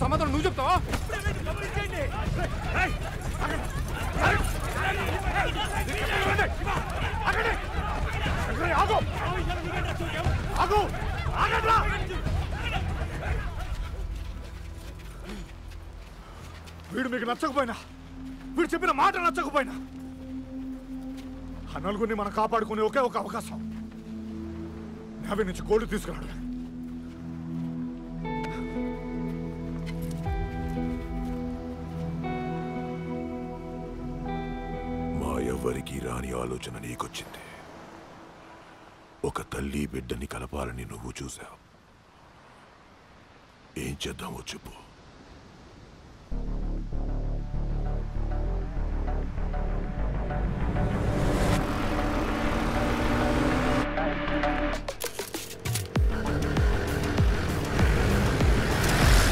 సమాధానం నువ్వు చెప్తావా? వీడు మీకు నచ్చకపోయినా, వీడు చెప్పిన మాట నచ్చకపోయినా, ఆ నలుగురిని మనం కాపాడుకునే ఒకే ఒక అవకాశం నేవీ నుంచి గోల్డ్ తీసుకురావడమే. మా ఎవరికి రాని ఆలోచన నీకొచ్చింది. ఒక తల్లి బిడ్డని కలపాలని నువ్వు చూసావు. ఏం చేద్దామో చెప్పు.